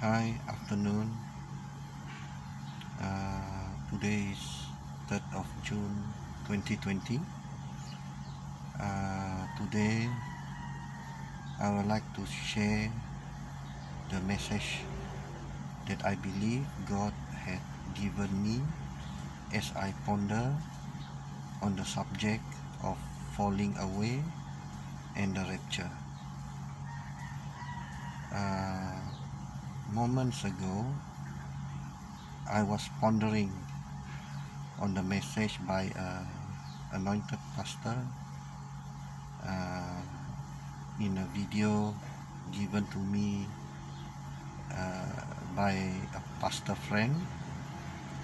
Hi, afternoon. Today is 3rd of June 2020. Today, I would like to share the message that I believe God had given me as I ponder on the subject of falling away and the rapture. Moments ago, I was pondering on the message by an anointed pastor in a video given to me by a pastor friend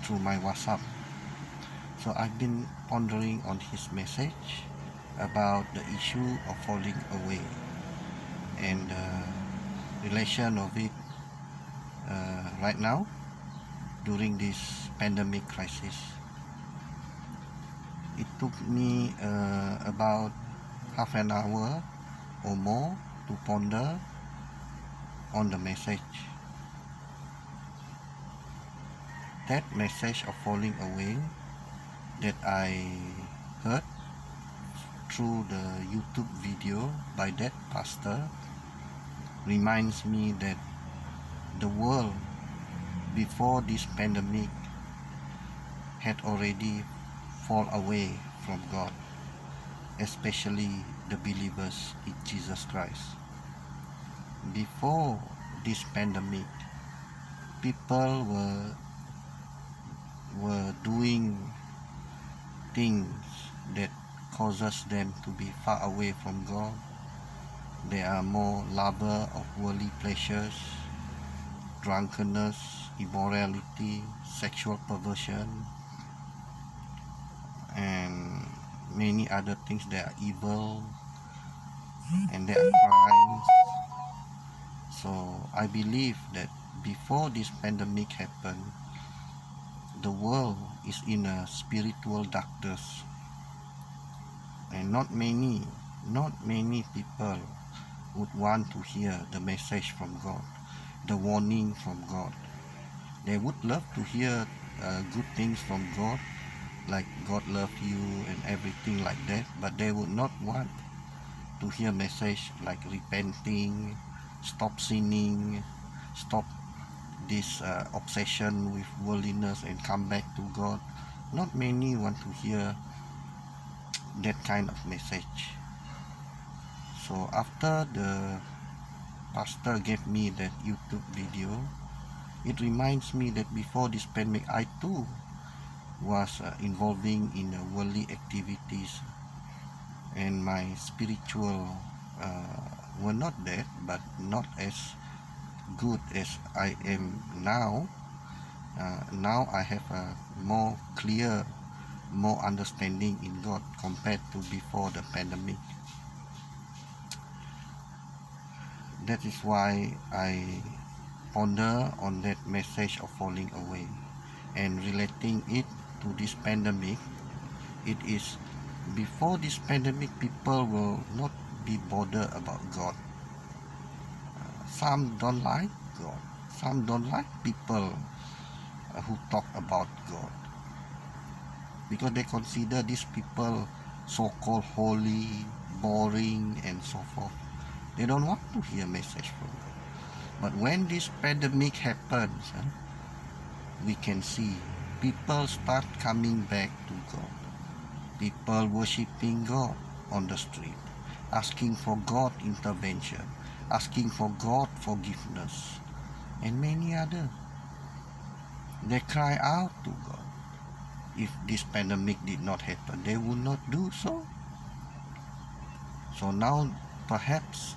through my WhatsApp. So I've been pondering on his message about the issue of falling away and the relation of it right now during this pandemic crisis. It took me about half an hour or more to ponder on the message. That message of falling away that I heard through the YouTube video by that pastor reminds me that the world before this pandemic had already fall away from God, especially the believers in Jesus Christ. Before this pandemic, people were doing things that causes them to be far away from God. They are more lover of worldly pleasures, drunkenness, immorality, sexual perversion, and many other things that are evil and they are crimes. So I believe that before this pandemic happened, the world is in a spiritual darkness, and not many people would want to hear the message from God, the warning from God. They would love to hear good things from God, like God love you and everything like that, but they would not want to hear message like repenting, stop sinning, stop this obsession with worldliness and come back to God. Not many want to hear that kind of message. So after the pastor gave me that YouTube video, it reminds me that before this pandemic, I too was involving in worldly activities, and my spiritual were not that, but not as good as I am now. Now I have a more clear, more understanding in God compared to before the pandemic. That is why I ponder on that message of falling away and relating it to this pandemic. It is before this pandemic, people will not be bothered about God. Some don't like God. Some don't like people who talk about God because they consider these people so-called holy, boring, and so forth. They don't want to hear message from God. But when this pandemic happens, we can see people start coming back to God. People worshiping God on the street, asking for God intervention, asking for God forgiveness, and many others. They cry out to God. If this pandemic did not happen, they would not do so. So now, perhaps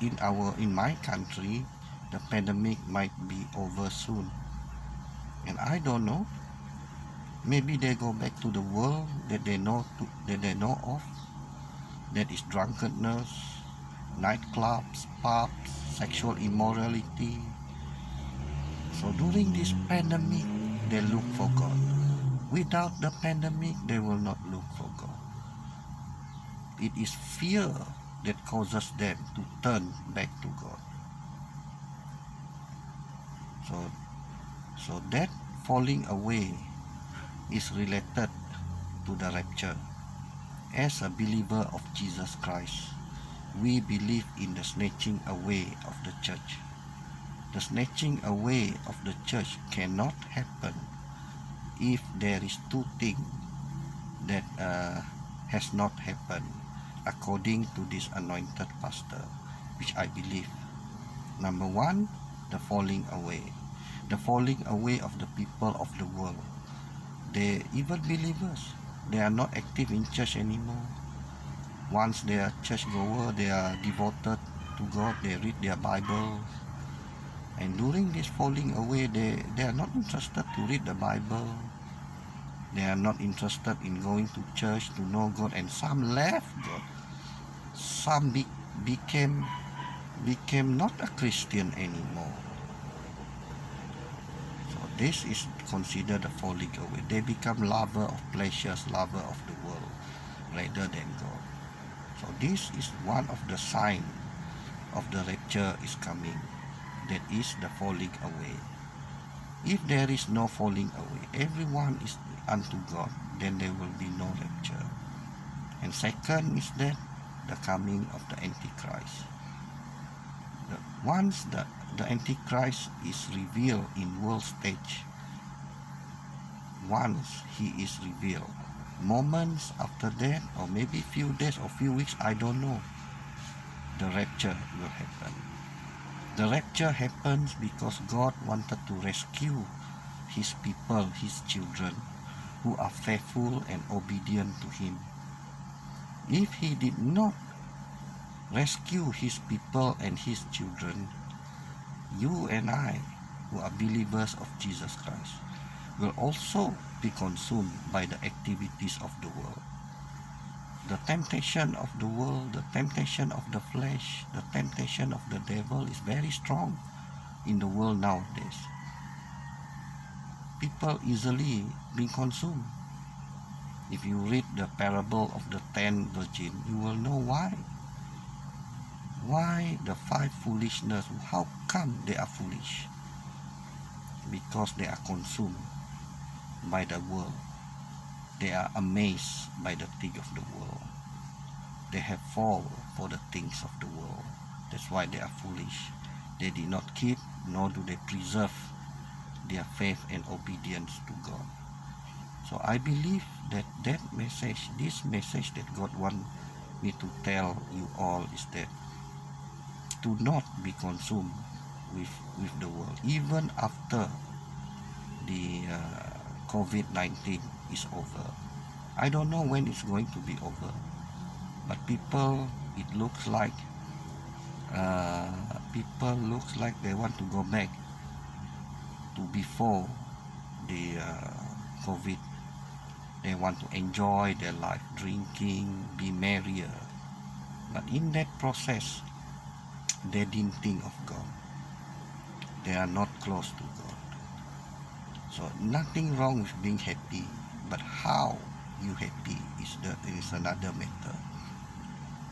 in my country, the pandemic might be over soon. And I don't know. Maybe they go back to the world that they know of. That is drunkenness, nightclubs, pubs, sexual immorality. So during this pandemic, they look for God. Without the pandemic, they will not look for God. It is fear that causes them to turn back to God. So, so that falling away is related to the rapture. As a believer of Jesus Christ, we believe in the snatching away of the church. The snatching away of the church cannot happen if there is two things that has not happened according to this anointed pastor, which I believe. Number one, the falling away. The falling away of the people of the world. They, even believers, they are not active in church anymore. Once they are churchgoer, they are devoted to God, they read their Bible. And during this falling away, they are not interested to read the Bible. They are not interested in going to church to know God, and some left God. Some became not a Christian anymore. So this is considered a falling away. They become lover of pleasures, lover of the world, rather than God. So this is one of the signs of the rapture is coming. That is the falling away. If there is no falling away, everyone is unto God, then there will be no rapture. And second is that the coming of the Antichrist. Once the Antichrist is revealed in world stage, once he is revealed, moments after that, or maybe few days or few weeks, I don't know, the rapture will happen. The rapture happens because God wanted to rescue his people, his children, who are faithful and obedient to him. If he did not rescue his people and his children, you and I, who are believers of Jesus Christ, will also be consumed by the activities of the world. The temptation of the world, the temptation of the flesh, the temptation of the devil is very strong in the world nowadays. People easily being consumed. If you read the parable of the 10 virgins, you will know why. Why the 5 foolishness? How come they are foolish? Because they are consumed by the world. They are amazed by the things of the world. They have fall for the things of the world. That's why they are foolish. They did not keep, nor do they preserve their faith and obedience to God. So I believe that this message that God wants me to tell you all is that do not be consumed with the world. Even after the COVID-19 is over. I don't know when it's going to be over. But it looks like they want to go back to before the COVID. They want to enjoy their life, drinking, be merrier. But in that process, they didn't think of God. They are not close to God. So nothing wrong with being happy, but how you happy is another matter.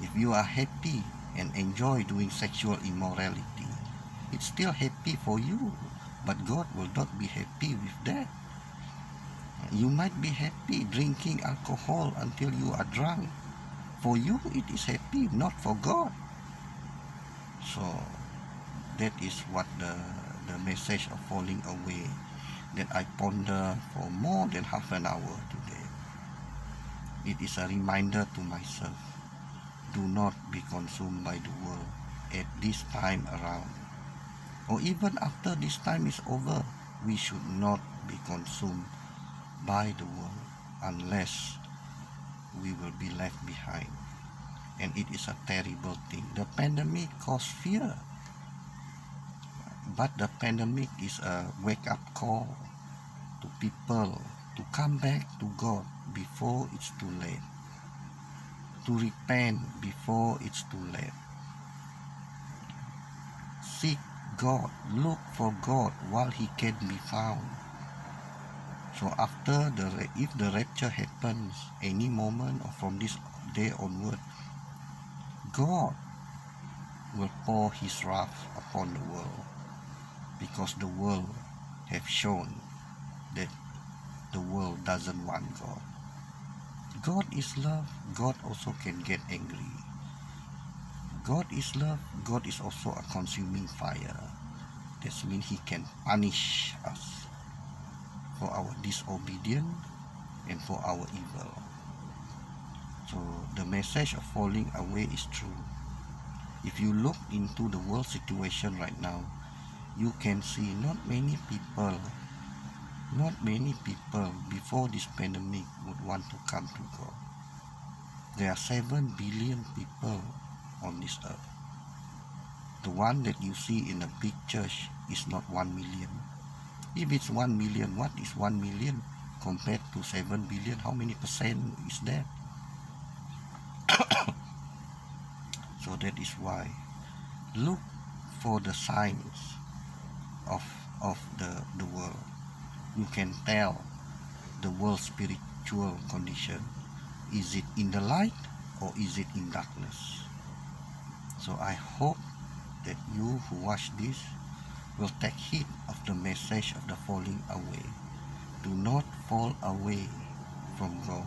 If you are happy and enjoy doing sexual immorality, it's still happy for you, but God will not be happy with that. You might be happy drinking alcohol until you are drunk. For you, it is happy, not for God. So that is what the message of falling away that I ponder for more than half an hour today. It is a reminder to myself. Do not be consumed by the world at this time around. Or even after this time is over, we should not be consumed by the world unless we will be left behind. And it is a terrible thing. The pandemic caused fear. But the pandemic is a wake-up call to people to come back to God before it's too late. To repent before it's too late. Seek God, look for God while He can be found. So if the rapture happens any moment or from this day onward, God will pour His wrath upon the world. because the world have shown that the world doesn't want God. God is love. God also can get angry. God is love. God is also a consuming fire. That means he can punish us for our disobedience and for our evil. So the message of falling away is true. If you look into the world situation right now, you can see not many people before this pandemic would want to come to God. There are 7 billion people on this earth. The one that you see in a big church is not 1 million. If it's 1 million, what is 1 million compared to 7 billion? How many percent is that? So that is why look for the signs of the world. You can tell the world's spiritual condition. Is it in the light or is it in darkness? So I hope that you who watch this will take heed of the message of the falling away. Do not fall away from God.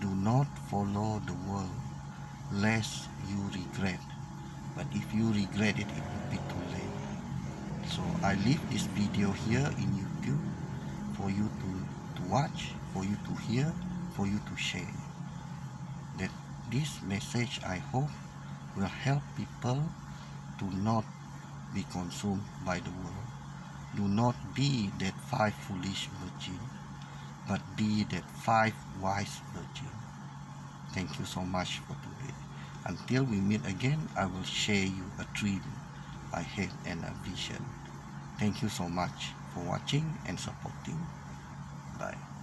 Do not follow the world, lest you regret. But if you regret it, it will be too late. So I leave this video here in YouTube for you to watch, for you to hear, for you to share. That this message, I hope, will help people to not be consumed by the world. Do not be that 5 foolish virgin, but be that 5 wise virgin. Thank you so much for today. Until we meet again, I will share you a dream I had and a vision. Thank you so much for watching and supporting. Bye.